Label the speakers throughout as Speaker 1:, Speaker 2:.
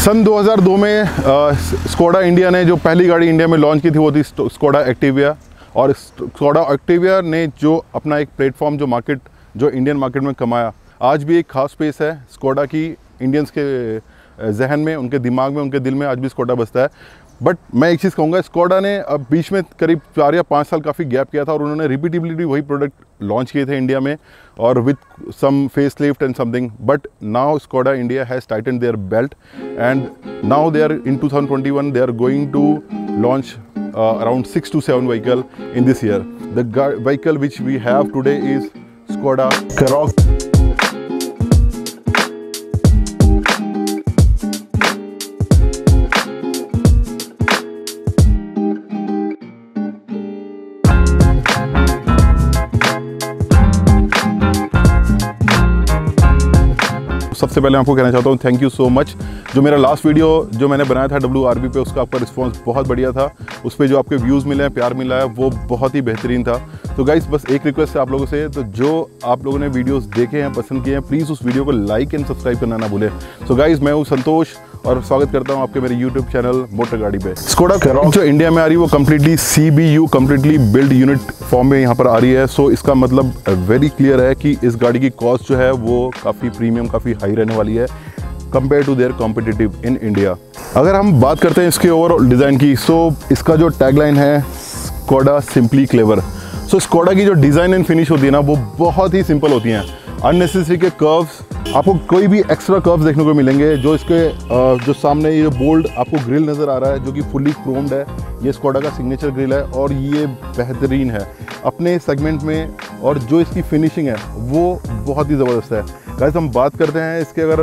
Speaker 1: सन 2002 में Skoda India ने जो पहली गाड़ी इंडिया में लॉन्च की थी वो थी स्कोडा एक्टिविया। और स्कोडा एक्टिविया ने जो अपना एक प्लेटफॉर्म जो इंडियन मार्केट में कमाया, आज भी एक खास स्पेस है स्कोडा की इंडियंस के जहन में, उनके दिमाग में, उनके दिल में आज भी स्कोडा बसता है। बट मैं एक चीज़ कहूँगा, स्कोडा ने अब बीच में करीब 4 या 5 साल काफ़ी गैप किया था और उन्होंने रिपीटेबली वही प्रोडक्ट लॉन्च किए थे इंडिया में और with some face lift and something. But now Skoda India has tighten their belt and now they are in 2021 they are going to launch around 6 to 7 vehicle in this year. The vehicle which we have today is Skoda Karoq. सबसे पहले आपको कहना चाहता हूँ thank you so much. जो मेरा last video जो मैंने बनाया था WRB पे, उसका आपका रिस्पांस बहुत बढ़िया था। उस पर जो आपके व्यूज़ मिले हैं, प्यार मिला है, वो बहुत ही बेहतरीन था। तो गाइस बस एक रिक्वेस्ट है आप लोगों से, तो जो आप लोगों ने वीडियोस देखे हैं, पसंद किए हैं, प्लीज़ उस वीडियो को लाइक एंड सब्सक्राइब करना ना भूलें। सो गाइस मैं हूँ संतोष और स्वागत करता हूँ आपके मेरे यूट्यूब चैनल मोटर गाड़ी पे। स्कोडा Karoq जो इंडिया में आ रही है वो completely CBU completely build unit form में यहाँ पर आ रही है। सो इसका मतलब वेरी क्लियर है कि इस गाड़ी की कॉस्ट जो है वो काफ़ी प्रीमियम, काफ़ी हाई रहने वाली है compare to their competitive in India. अगर हम बात करते हैं इसके ओवरऑल डिज़ाइन की, सो इसका जो टैगलाइन है स्कोडा सिंपली क्लेवर। सो स्कोडा की जो डिज़ाइन एंड फिनिश होती है ना, वो बहुत ही सिंपल होती हैं। अननेसेसरी के कर्व्स, आपको कोई भी एक्स्ट्रा कर्व्स देखने को मिलेंगे। जो इसके जो सामने ये बोल्ड आपको ग्रिल नज़र आ रहा है जो कि फुली क्रोम्ड है, ये स्कोडा का सिग्नेचर ग्रिल है और ये बेहतरीन है अपने सेगमेंट में। और जो इसकी फिनिशिंग है वो बहुत ही ज़बरदस्त है। गाइस हम बात करते हैं इसके अगर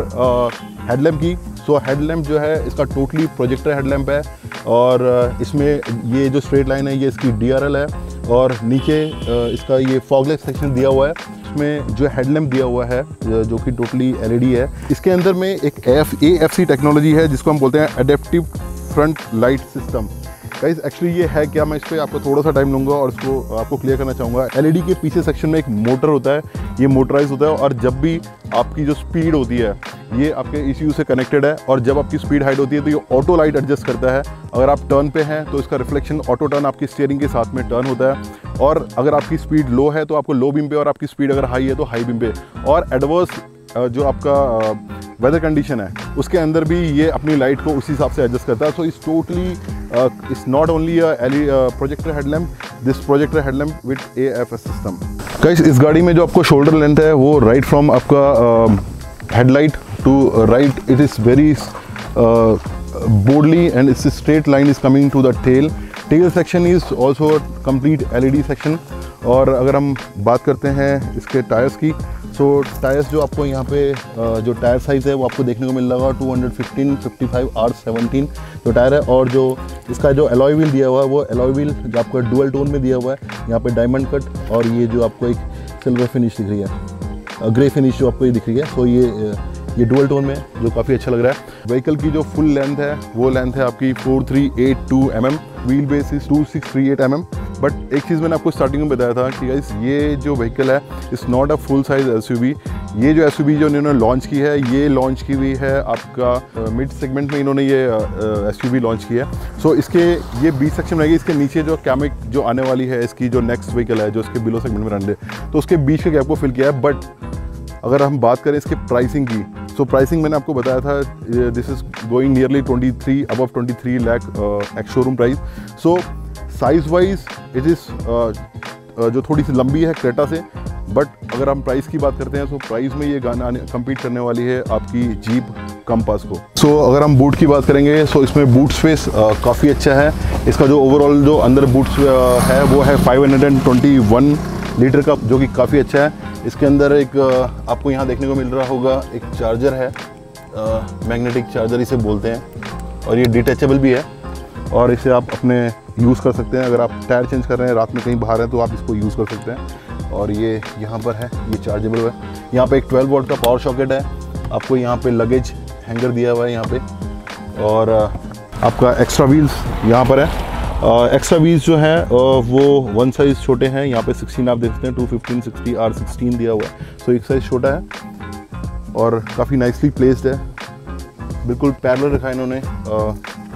Speaker 1: हेडलैम्प की, सो हेडलैम्प जो है इसका टोटली प्रोजेक्टर हेडलैम्प है और इसमें ये जो स्ट्रेट लाइन है ये इसकी DRL है और नीचे इसका ये फॉगलेस सेक्शन दिया हुआ है। इसमें जो हेडलैम्प दिया हुआ है जो कि टोटली LED है। इसके अंदर में एक AFC टेक्नोलॉजी है जिसको हम बोलते हैं adaptive front light system. Guys actually ये है क्या, मैं इस पर आपको थोड़ा सा टाइम लूँगा और इसको आपको क्लियर करना चाहूँगा। LED के पीछे सेक्शन में एक मोटर होता है, ये मोटराइज होता है और जब भी आपकी जो स्पीड होती है ये आपके ECU से कनेक्टेड है और जब आपकी स्पीड हाइट होती है तो ये ऑटो लाइट एडजस्ट करता है। अगर आप टर्न पे हैं तो इसका रिफ्लेक्शन ऑटो टर्न आपकी स्टीयरिंग के साथ में टर्न होता है और अगर आपकी स्पीड लो है तो आपको लो बीम पे और आपकी स्पीड अगर हाई है तो हाई बीम पे। और एडवर्स जो आपका वेदर कंडीशन है उसके अंदर भी ये अपनी लाइट को उसी हिसाब से एडजस्ट करता है। सो इस totally it's not only projector headlamp, this projector headlamp with AFS system. Guys इस गाड़ी में जो आपको शोल्डर लेंथ है वो राइट फ्रॉम आपका headlight to right, it is very boldly and its straight line is coming to the tail section is also complete LED section। और अगर हम बात करते हैं इसके टायर्स की, सो टायर्स जो आपको यहाँ पे जो टायर साइज़ है वो आपको देखने को मिल रहा होगा 215 55 R17 जो टायर है। और जो इसका जो एलॉय व्हील दिया हुआ है वो एलॉय व्हील जो आपको डुअल टोन में दिया हुआ है, यहाँ पे डायमंड कट और ये जो आपको एक सिल्वर फिनिश दिख रही है, ग्रे फिनिश जो आपको ये दिख रही है। सो ये डुअल टोन में जो काफ़ी अच्छा लग रहा है। व्हीकल की जो फुल लेंथ है वो लेंथ है आपकी 4382 mm, wheel base is 2638 mm। But एक चीज़ मैंने आपको स्टार्टिंग में बताया था कि गाइस ये जो व्हीकल है it's not a full size SUV। ये जो SUV जो इन्होंने लॉन्च की है ये लॉन्च की हुई है आपका मिड सेगमेंट में इन्होंने ये SUV लॉन्च की है। सो इसके ये बीच सेक्शन रहेगी, इसके नीचे जो कैमिक जो आने वाली है इसकी जो नेक्स्ट व्हीकल है जो इसके बिलो सेगमेंट में रहने तो उसके बीच के गैप को फिल किया है। बट अगर हम बात करें इसके प्राइसिंग की, सो प्राइसिंग मैंने आपको बताया था this is going nearly 23 lakh ex showroom price. So size wise it is जो थोड़ी सी लंबी है क्रेटा से, बट अगर हम प्राइस की बात करते हैं तो प्राइस में ये गाना कम्पीट करने वाली है आपकी जीप कंपास को। सो अगर हम बूट की बात करेंगे सो इसमें बूट स्पेस काफ़ी अच्छा है। इसका जो ओवरऑल जो अंदर बूट है वो है 521 लीटर का, जो कि काफ़ी अच्छा है। इसके अंदर एक आपको यहाँ देखने को मिल रहा होगा एक चार्जर है, मैग्नेटिक चार्जर इसे बोलते हैं और ये डिटैचेबल भी है और इसे आप अपने यूज़ कर सकते हैं। अगर आप टायर चेंज कर रहे हैं, रात में कहीं बाहर हैं तो आप इसको यूज़ कर सकते हैं। और ये यहाँ पर है, ये चार्जेबल है। यहाँ पे एक 12 वोल्ट का पावर सॉकेट है। आपको यहाँ पे लगेज हैंगर दिया हुआ है यहाँ पे और आपका एक्स्ट्रा व्हील्स यहाँ पर है। एक्स्ट्रा व्हील्स जो हैं वो वन साइज़ छोटे हैं, यहाँ पे 16 आप देख सकते हैं 215 60 R16 दिया हुआ है। सो एक साइज़ छोटा है और काफ़ी नाइसली प्लेस्ड है। बिल्कुल पैरेलल रखा है इन्होंने,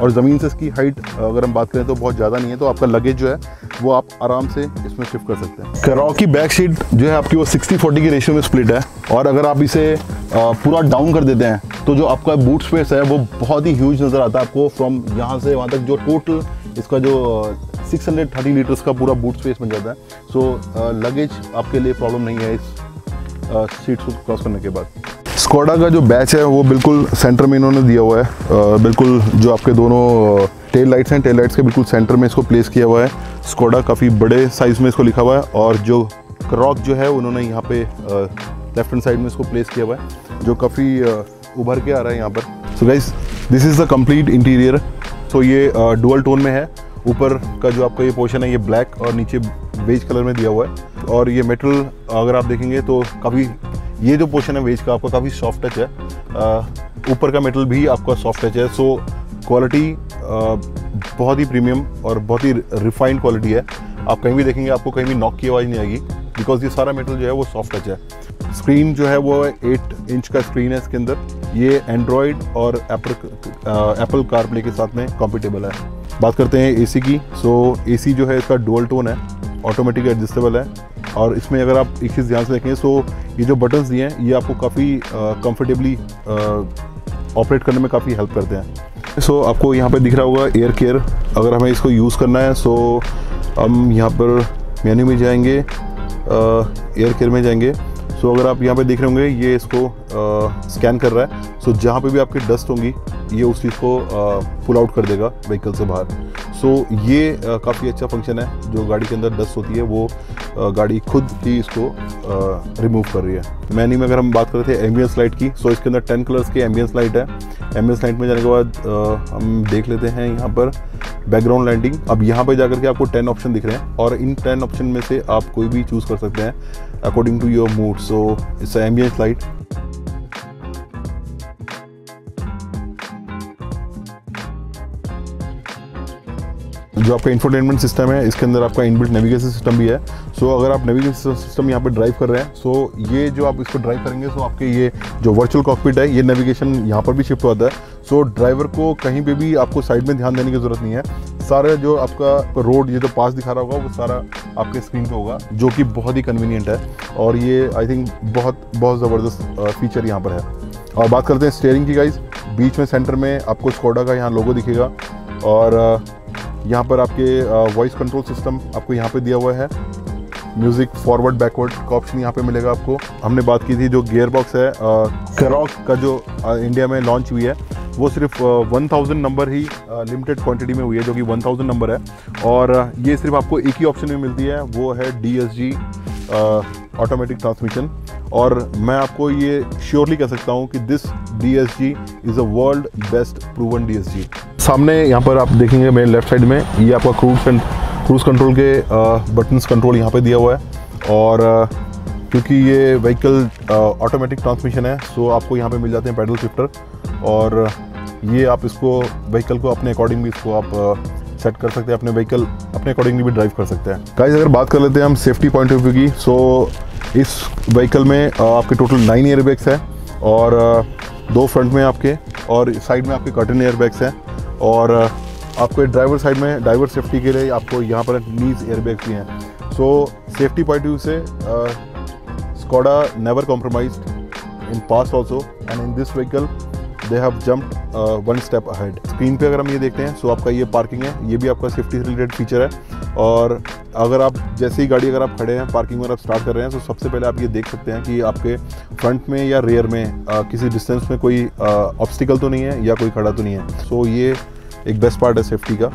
Speaker 1: और ज़मीन से इसकी हाइट अगर हम बात करें तो बहुत ज़्यादा नहीं है, तो आपका लगेज जो है वो आप आराम से इसमें शिफ्ट कर सकते हैं। Karoq की बैक सीट जो है आपकी वो 60-40 की रेशियो में स्प्लिट है, और अगर आप इसे पूरा डाउन कर देते हैं तो जो आपका बूट स्पेस है वो बहुत ही ह्यूज नज़र आता है आपको। फ्रॉम यहाँ से वहाँ तक जो टोटल इसका जो 630 लीटर्स का पूरा बूट स्पेस बन जाता है। सो लगेज आपके लिए प्रॉब्लम नहीं है इस सीट्स को क्रॉस करने के बाद। स्कोडा का जो बैच है वो बिल्कुल सेंटर में इन्होंने दिया हुआ है, बिल्कुल जो आपके दोनों टेल लाइट्स हैं, टेल लाइट्स के बिल्कुल सेंटर में इसको प्लेस किया हुआ है। स्कोडा काफ़ी बड़े साइज़ में इसको लिखा हुआ है, और जो Karoq जो है उन्होंने यहाँ पे लेफ्ट हैंड साइड में इसको प्लेस किया हुआ है, जो काफ़ी उभर के आ रहा है यहाँ पर। So guys, this is the complete interior. तो ये डुअल टोन में है, ऊपर का जो आपका ये पोर्शन है ये ब्लैक और नीचे बेज कलर में दिया हुआ है, और ये मेटल अगर आप देखेंगे तो काफ़ी, ये जो पोर्शन है बेज का आपका काफ़ी सॉफ्ट टच है, ऊपर का मेटल भी आपका सॉफ्ट टच है। सो क्वालिटी बहुत ही प्रीमियम और बहुत ही रिफाइंड क्वालिटी है। आप कहीं भी देखेंगे आपको कहीं भी नॉक की आवाज़ नहीं आएगी, बिकॉज ये सारा मेटल जो है वो सॉफ्ट टच है। स्क्रीन जो है वो 8 इंच का स्क्रीन है इसके अंदर। ये एंड्रॉयड और एप्पल कारप्ले के साथ में कॉम्पिटेबल है। बात करते हैं एसी की। सो एसी जो है इसका डुअल टोन है, ऑटोमेटिक एडजस्टेबल है, और इसमें अगर आप एक चीज़ ध्यान से देखें तो ये जो बटन्स दिए हैं ये आपको काफ़ी कंफर्टेबली ऑपरेट करने में काफ़ी हेल्प करते हैं। सो आपको यहाँ पे दिख रहा होगा एयर केयर। अगर हमें इसको यूज़ करना है सो हम यहाँ पर मेन्यू में जाएंगे, एयर केयर में जाएंगे। सो अगर आप यहाँ पे देख रहे होंगे ये इसको स्कैन कर रहा है। सो जहाँ पे भी आपकी डस्ट होंगी ये उस चीज़ को पुल आउट कर देगा व्हीकल से बाहर। सो ये काफ़ी अच्छा फंक्शन है। जो गाड़ी के अंदर डस्ट होती है वो गाड़ी खुद ही इसको रिमूव कर रही है। मेन्यू में अगर हम बात करते हैं एम्बियंस लाइट की, सो इसके अंदर 10 कलर्स के एम्बियंस लाइट है। एम्बियंस लाइट में जाने के बाद हम देख लेते हैं यहाँ पर बैकग्राउंड लाइटिंग। अब यहाँ पर जाकर के आपको 10 ऑप्शन दिख रहे हैं, और इन 10 ऑप्शन में से आप कोई भी चूज़ कर सकते हैं according to your mood. So it's ambience light. जो आपका इंफोटेनमेंट सिस्टम है इसके अंदर आपका इनबिल्ट नेविगेशन सिस्टम भी है। सो अगर आप नेविगेशन सिस्टम यहाँ पे ड्राइव कर रहे हैं, सो ये जो आप इसको ड्राइव करेंगे सो आपके ये जो वर्चुअल कॉकपिट है ये नेविगेशन यहाँ पर भी शिफ्ट होता है। सो ड्राइवर को कहीं पे भी आपको साइड में ध्यान देने की ज़रूरत नहीं है। सारा जो आपका रोड ये जो पास दिखा रहा होगा वो सारा आपके स्क्रीन पे होगा, जो कि बहुत ही कन्वीनियंट है, और ये आई थिंक बहुत ज़बरदस्त फीचर यहाँ पर है। और बात करते हैं स्टीयरिंग की गाइज। बीच में सेंटर में आपको स्कोडा का यहाँ लोगो दिखेगा, और यहाँ पर आपके वॉइस कंट्रोल सिस्टम आपको यहाँ पे दिया हुआ है। म्यूज़िक फॉरवर्ड बैकवर्ड का ऑप्शन यहाँ पे मिलेगा आपको। हमने बात की थी जो गियर बॉक्स है Karoq का जो इंडिया में लॉन्च हुई है वो सिर्फ 1000 नंबर ही लिमिटेड क्वांटिटी में हुई है, जो कि 1000 नंबर है, और ये सिर्फ आपको एक ही ऑप्शन में मिलती है, वो है DSG ऑटोमेटिक ट्रांसमिशन। और मैं आपको ये श्योरली कह सकता हूँ कि this DSG is a world best proven DSG। सामने यहाँ पर आप देखेंगे मेरे लेफ्ट साइड में ये आपका क्रूज़ कंट्रोल के बटन्स कंट्रोल यहाँ पे दिया हुआ है, और क्योंकि ये व्हीकल ऑटोमेटिक ट्रांसमिशन है सो आपको यहाँ पे मिल जाते हैं पैडल शिफ्टर, और ये आप इसको व्हीकल को अपने अकॉर्डिंग भी इसको आप सेट कर सकते हैं, अपने व्हीकल अपने अकॉर्डिंगली भी ड्राइव कर सकते हैं। गाइस अगर बात कर लेते हैं हम सेफ्टी पॉइंट ऑफ व्यू की, सो इस व्हीकल में आपके टोटल 9 एयर बैग्स हैं, और 2 फ्रंट में आपके और साइड में आपके कर्टन एयर बैग्स हैं, और आपके ड्राइवर साइड में ड्राइवर सेफ्टी के लिए आपको यहाँ पर नीज एयर बैग्स भी हैं। सो सेफ्टी पॉइंट ऑफ व्यू से Skoda never compromised in past also, and in this vehicle they have jumped one step ahead. Screen पे अगर हम ये देखते हैं सो आपका ये पार्किंग है, ये भी आपका सेफ्टी से रिलेटेड फीचर है। और अगर आप जैसे ही गाड़ी अगर आप खड़े हैं पार्किंग में आप स्टार्ट कर रहे हैं तो सबसे पहले आप ये देख सकते हैं कि आपके फ्रंट में या रेयर में किसी डिस्टेंस में कोई ऑब्स्टिकल तो नहीं है या कोई खड़ा तो नहीं है। सो ये एक बेस्ट पार्ट है सेफ्टी का।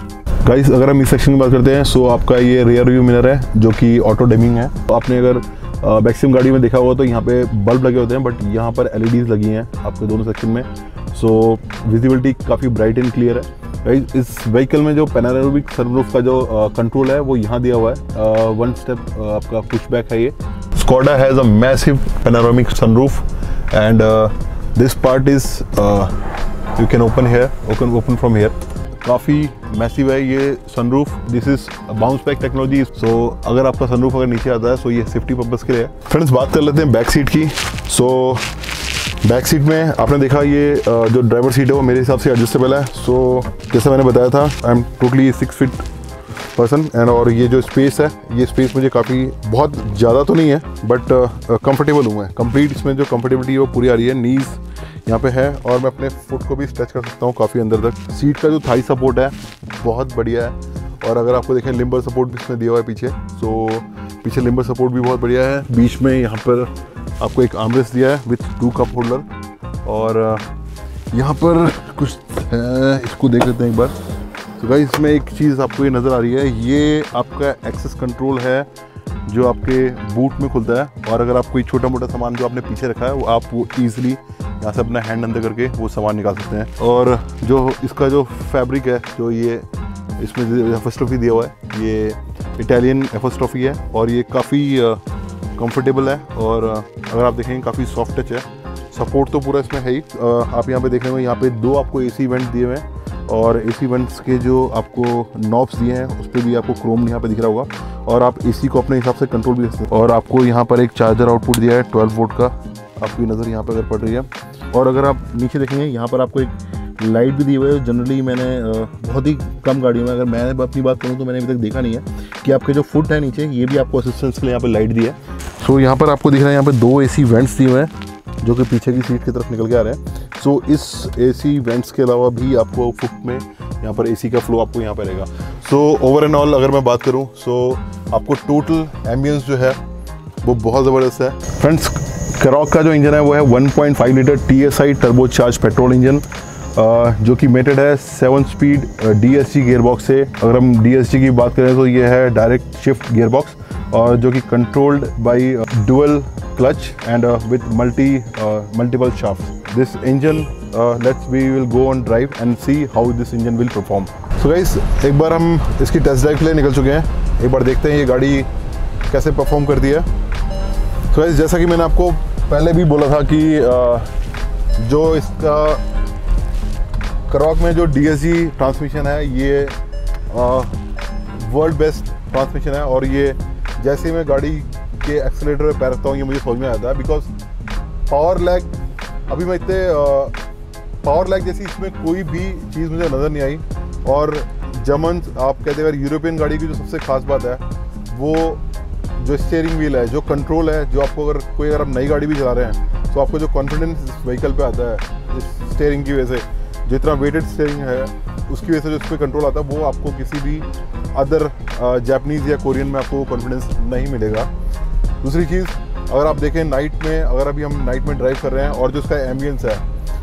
Speaker 1: गाइस अगर हम इस सेक्शन की बात करते हैं सो आपका ये रियर व्यू मिरर है जो कि ऑटो डिमिंग है। आपने अगर मैक्सिमम गाड़ी में देखा हुआ तो यहाँ पे बल्ब लगे होते हैं, बट यहाँ पर LEDs लगी हैं आपके दोनों सेक्शन में। सो विजिबिलिटी काफ़ी ब्राइट एंड क्लियर है। इस व्हीकल में जो पैनोरामिक सनरूफ का जो कंट्रोल है वो यहाँ दिया हुआ है, 1 स्टेप आपका पुशबैक है ये। Skoda has a massive panoramic sunroof and this part is you can open from here. काफ़ी मैसिव है ये sunroof. This is bounce back technology. So अगर आपका सनरूफ अगर नीचे आता है सो ये सेफ्टी पर्पज़ के लिए है। फ्रेंड्स बात कर लेते हैं बैक सीट की। सो बैक सीट में आपने देखा ये जो ड्राइवर सीट है वो मेरे हिसाब से एडजस्टेबल है। सो जैसे मैंने बताया था, I am totally 6 feet person and और ये जो स्पेस है, ये स्पेस मुझे काफ़ी बहुत ज़्यादा तो नहीं है बट कंफर्टेबल हूँ मैं। कंप्लीट इसमें जो कंफर्टेबिलिटी है वो पूरी आ रही है। नीज़ यहाँ पे है और मैं अपने फुट को भी स्ट्रेच कर सकता हूँ काफ़ी अंदर तक। सीट का जो थाई सपोर्ट है बहुत बढ़िया है और अगर आपको देखें लिम्बर सपोर्ट भी इसमें दिया हुआ है पीछे। सो पीछे लिम्बर सपोर्ट भी बहुत बढ़िया है। बीच में यहाँ पर आपको एक आर्मरेस्ट दिया है विथ 2 कप होल्डर और यहाँ पर कुछ है, इसको देख लेते हैं एक बार। तो गाइस इसमें एक चीज़ आपको ये नज़र आ रही है, ये आपका एक्सेस कंट्रोल है जो आपके बूट में खुलता है और अगर आप कोई छोटा मोटा सामान जो आपने पीछे रखा है वो आप वो ईज़िली यहाँ से अपना हैंड अंदर करके वो सामान निकाल सकते हैं। और जो इसका जो फैब्रिक है, जो ये इसमें एफोस्ट्रोफी दिया हुआ है, ये इटालियन एफोस्ट्रोफी है और ये काफ़ी कंफर्टेबल है और अगर आप देखेंगे काफ़ी सॉफ्ट टच है। सपोर्ट तो पूरा इसमें है ही। आप यहाँ पे देख रहे हो, यहाँ पे 2 आपको एसी वेंट दिए हुए हैं और एसी वेंट्स के जो आपको नॉब्स दिए हैं उस पर भी आपको क्रोम यहाँ पे दिख रहा होगा और आप एसी को अपने हिसाब से कंट्रोल भी कर सकते हैं। और आपको यहाँ पर एक चार्जर आउटपुट दिया है 12 वोल्ट का, आपकी नज़र यहाँ पर अगर पड़ रही है। और अगर आप नीचे देखेंगे यहाँ पर आपको एक लाइट भी दी हुई है। जनरली मैंने बहुत ही कम गाड़ियों में, अगर मैं अपनी बात करूँ तो मैंने अभी तक देखा नहीं है कि आपके जो फुट है नीचे ये भी आपको असिस्टेंस के लिए यहाँ पर लाइट दी है। सो यहाँ पर आपको दिख रहा है, यहाँ पर 2 एसी वेंट्स दिए हुए हैं जो कि पीछे की सीट की तरफ निकल के आ रहे हैं। सो इस एसी वेंट्स के अलावा भी आपको फुट में यहाँ पर एसी का फ्लो आपको यहाँ पर रहेगा। सो ओवर एंड ऑल अगर मैं बात करूँ आपको टोटल एम्बियंस जो है वो बहुत ज़बरदस्त है। फ्रेंड्स, करॉक का जो इंजन है वो है 1.5 litre TSI turbocharge petrol engine जो कि मेटेड है 7 स्पीड DSG गियरबॉक्स से। अगर हम DSG की बात करें तो ये है डायरेक्ट शिफ्ट गियरबॉक्स और जो कि controlled by dual clutch and with multiple shaft. This engine we will go on drive and see how this engine will perform. So guys, एक बार हम इसकी टेस्ट ड्राइव के लिए निकल चुके हैं। एक बार देखते हैं ये गाड़ी कैसे परफॉर्म करती है। So guys, जैसा कि मैंने आपको पहले भी बोला था कि जो इसका करॉक में जो DSG ट्रांसमिशन है ये वर्ल्ड बेस्ट ट्रांसमिशन है और ये जैसे मैं गाड़ी के एक्सीलरेटर पे पैर रखता हूँ ये मुझे समझ में आता है। बिकॉज पावर लैग अभी मैं इतने पावर लैग जैसी इसमें कोई भी चीज़ मुझे नज़र नहीं आई। और जर्मन आप कहते हैं यूरोपियन गाड़ी की जो सबसे ख़ास बात है वो जो स्टीयरिंग व्हील है, जो कंट्रोल है, जो आपको अगर आप नई गाड़ी भी चला रहे हैं तो आपको जो कॉन्फिडेंस इस व्हीकल पे आता है इस स्टीयरिंग की वजह से, जितना वेटेड स्टीयरिंग है उसकी वजह से जो इस पर कंट्रोल आता है वो आपको किसी भी अदर जापानीज़ या कोरियन में आपको कॉन्फिडेंस नहीं मिलेगा। दूसरी चीज़, अगर आप देखें नाइट में, अगर अभी हम नाइट में ड्राइव कर रहे हैं और जो इसका एम्बियंस है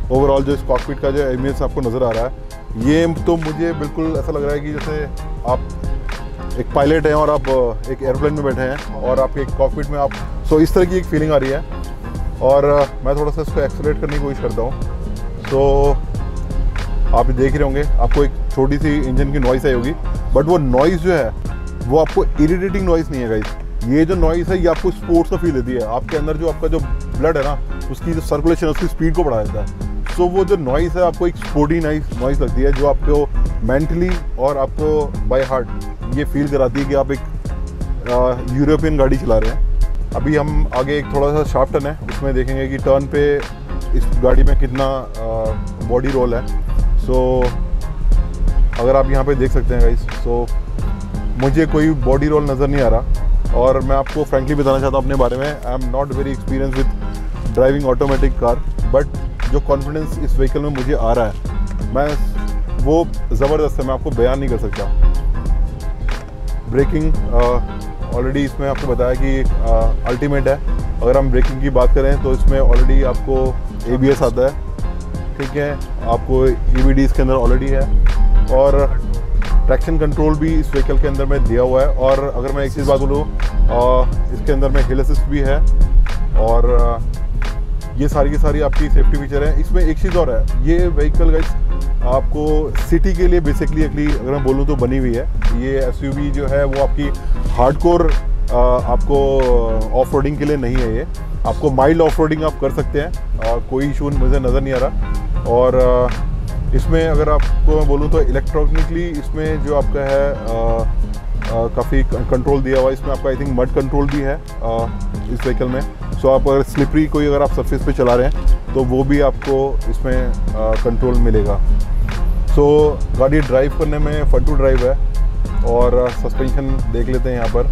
Speaker 1: ओवरऑल, जो इस कॉकपिट का जो एम्बियंस आपको नज़र आ रहा है, ये तो मुझे बिल्कुल ऐसा लग रहा है कि जैसे आप एक पायलट हैं और आप एक एयरप्लेन में बैठे हैं और आपके एक कॉकपिट में आप इस तरह की एक फीलिंग आ रही है। और मैं थोड़ा सा इसको एक्सेलरेट करने की कोशिश करता हूँ। आप देख रहे होंगे आपको एक छोटी सी इंजन की नॉइस आई होगी बट वो नॉइस जो है वो आपको इरिटेटिंग नॉइस नहीं है गाइस। ये जो नॉइस है ये आपको स्पोर्ट्स का फील देती है। आपके अंदर जो आपका जो ब्लड है ना उसकी जो सर्कुलेशन उसकी स्पीड को बढ़ा देता है। सो वो जो नॉइस है आपको एक स्पोर्टी नॉइस लगती है जो आपको मेंटली और आपको बाय हार्ट ये फील कराती है कि आप एक यूरोपियन गाड़ी चला रहे हैं। अभी हम आगे एक थोड़ा सा शार्प टर्न है, उसमें देखेंगे कि टर्न पे इस गाड़ी में कितना बॉडी रोल है। अगर आप यहाँ पे देख सकते हैं गाइस, मुझे कोई बॉडी रोल नज़र नहीं आ रहा और मैं आपको फ्रैंकली बताना चाहता हूँ अपने बारे में, I am not very experience with driving automatic car, but जो कॉन्फिडेंस इस व्हीकल में मुझे आ रहा है मैं वो ज़बरदस्त है, मैं आपको बयान नहीं कर सकता। ब्रेकिंग ऑलरेडी इसमें आपको बताया कि अल्टीमेट है। अगर हम ब्रेकिंग की बात करें तो इसमें ऑलरेडी आपको ABS आता है, ठीक है, आपको EBD इसके अंदर ऑलरेडी है और ट्रैक्शन कंट्रोल भी इस व्हीकल के अंदर में दिया हुआ है। और अगर मैं एक चीज़ बात बोलूँ, इसके अंदर में हिल असिस्ट भी है और ये सारी की सारी आपकी सेफ्टी फीचर है। इसमें एक चीज़ और है, ये व्हीकल गाइस आपको सिटी के लिए बेसिकली अगर मैं बोलूँ तो बनी हुई है। ये SUV जो है वो आपकी हार्डकोर आपको ऑफ रोडिंग के लिए नहीं है। ये आपको माइल्ड ऑफ रोडिंग आप कर सकते हैं, कोई इशू मुझे नज़र नहीं आ रहा। और इसमें अगर आपको मैं बोलूँ तो इलेक्ट्रॉनिकली इसमें जो आपका है काफ़ी कंट्रोल दिया हुआ है इसमें। आपका आई थिंक मड कंट्रोल भी है इस व्हीकल में। सो आप अगर स्लिपरी कोई अगर आप सरफेस पे चला रहे हैं तो वो भी आपको इसमें कंट्रोल मिलेगा। सो गाड़ी ड्राइव करने में फन टू ड्राइव है। और सस्पेंशन देख लेते हैं यहाँ पर।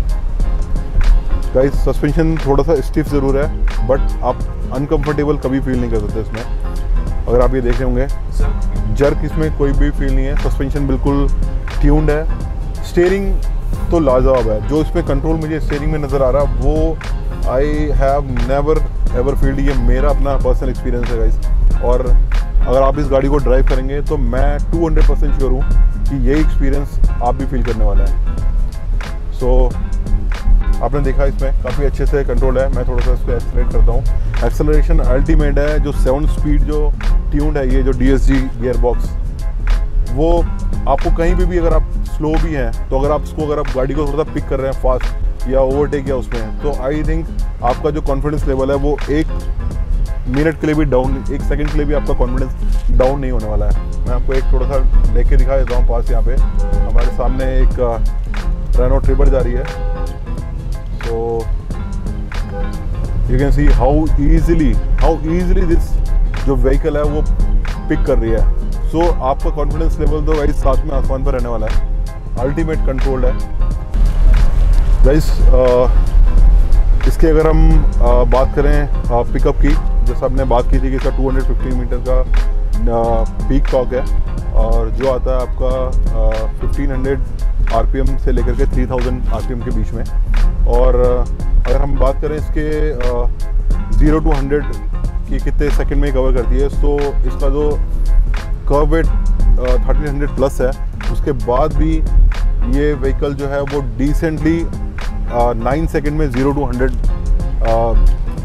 Speaker 1: गाइस सस्पेंशन थोड़ा सा स्टिफ ज़रूर है, बट आप अनकंफर्टेबल कभी फील नहीं कर सकते इसमें। अगर आप ये देख रहे होंगे, जर्क इसमें कोई भी फील नहीं है। सस्पेंशन बिल्कुल ट्यून्ड है। स्टीयरिंग तो लाजवाब है। जो इसमें कंट्रोल मुझे स्टीयरिंग में नज़र आ रहा है वो I have never ever field. ये मेरा अपना पर्सनल एक्सपीरियंस है गाइस। और अगर आप इस गाड़ी को ड्राइव करेंगे तो मैं 200% श्योर हूँ कि यही एक्सपीरियंस आप भी फील करने वाला है। सो आपने देखा इसमें काफ़ी अच्छे से कंट्रोल है। मैं थोड़ा सा इसको एक्सेलरेट करता हूँ। एक्सेलरेशन अल्टीमेट है। जो 7 स्पीड जो ट्यून्ड है, ये जो DSG गियर बॉक्स, वो आपको कहीं पे भी अगर आप स्लो भी हैं तो अगर आप गाड़ी को थोड़ा सा पिक कर रहे हैं फास्ट या ओवरटेक या उसमें, तो आई थिंक आपका जो कॉन्फिडेंस लेवल है वो 1 मिनट के लिए भी डाउन, 1 सेकंड के लिए भी आपका कॉन्फिडेंस डाउन नहीं होने वाला है। मैं आपको एक थोड़ा सा लेके दिखा देता हूँ पास। यहाँ पे हमारे सामने एक रेनो ट्रिबर जा रही है। So you can see how easily this जो व्हीकल है वो पिक कर रही है। So आपका कॉन्फिडेंस लेवल तो गाइस साथ में आसमान पर रहने वाला है। अल्टीमेट कंट्रोल है गाइस। इसके अगर हम बात करें पिकअप की, जैसा आपने बात की थी कि इसका 250 मीटर का पीक टॉक है और जो आता है आपका 1500 RPM से लेकर के 3000 RPM के बीच में। और अगर हम बात करें इसके 0 to 100 की कितने सेकंड में कवर करती है, तो इसका जो कर्व वेट 1300 प्लस है, उसके बाद भी ये व्हीकल जो है वो डिसेंटली 9 सेकंड में 0 to 100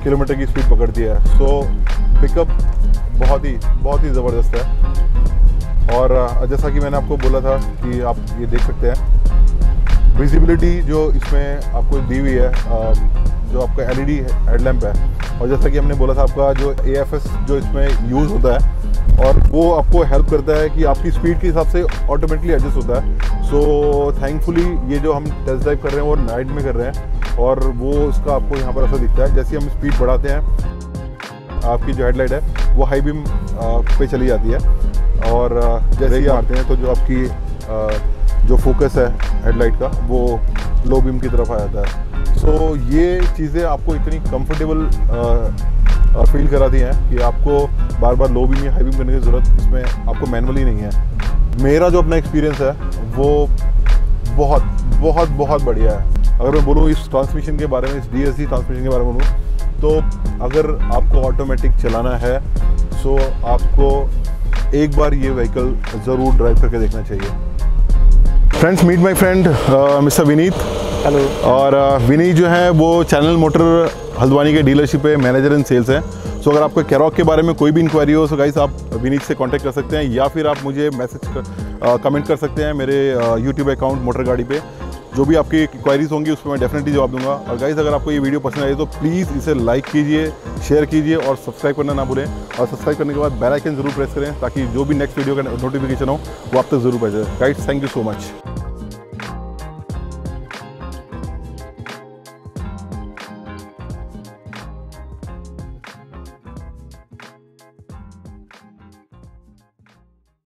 Speaker 1: किलोमीटर की स्पीड पकड़ती है। सो पिकअप बहुत ही ज़बरदस्त है। और जैसा कि मैंने आपको बोला था कि आप ये देख सकते हैं विजिबिलिटी जो इसमें आपको दी हुई है, जो आपका LED हेडलैम्प है। और जैसा कि हमने बोला था, आपका जो AFS जो इसमें यूज़ होता है और वो आपको हेल्प करता है कि आपकी स्पीड के हिसाब से ऑटोमेटिकली एडजस्ट होता है। सो थैंकफुली ये जो हम टेस्ट ड्राइव कर रहे हैं वो नाइट में कर रहे हैं और वो उसका आपको यहाँ पर ऐसा दिखता है। जैसे हम स्पीड बढ़ाते हैं, आपकी जो हेडलाइट है वो हाई बीम पे चली जाती है और जैसे ही आते हैं तो जो आपकी जो फोकस है हेडलाइट का वो लो बीम की तरफ आ जाता है। सो ये चीज़ें आपको इतनी कंफर्टेबल फील कराती हैं कि आपको बार बार लो बीम या हाई बीम करने की ज़रूरत इसमें आपको मैनुअली नहीं है। मेरा जो अपना एक्सपीरियंस है वो बहुत बढ़िया है। अगर मैं बोलूँ इस ट्रांसमिशन के बारे में, इस DSG ट्रांसमिशन के बारे में बोलूँ, तो अगर आपको ऑटोमेटिक चलाना है सो आपको एक बार ये व्हीकल ज़रूर ड्राइव करके देखना चाहिए। Friends, meet my friend mister Vineet.
Speaker 2: Hello.
Speaker 1: और विनीत जो है वो चैनल मोटर हल्द्वानी के डीलरशिप पे मैनेजर इन सेल्स हैं। सो अगर आपको कैरॉक के बारे में कोई भी इंक्वायरी हो तो गाइस आप विनीत से कांटेक्ट कर सकते हैं या फिर आप मुझे कमेंट कर सकते हैं मेरे यूट्यूब अकाउंट मोटर गाड़ी पे। जो भी आपकी क्वायरीज होंगी उस पर मैं डेफिनेटली जवाब दूंगा। और गाइस अगर आपको ये वीडियो पसंद आई तो प्लीज़ इसे लाइक कीजिए, शेयर कीजिए और सब्सक्राइब करना ना भूलें। और सब्सक्राइब करने के बाद बेल आइकन जरूर प्रेस करें ताकि जो भी नेक्स्ट वीडियो का नोटिफिकेशन हो वो आप तक जरूर पहुंचे। Guys, thank you so much.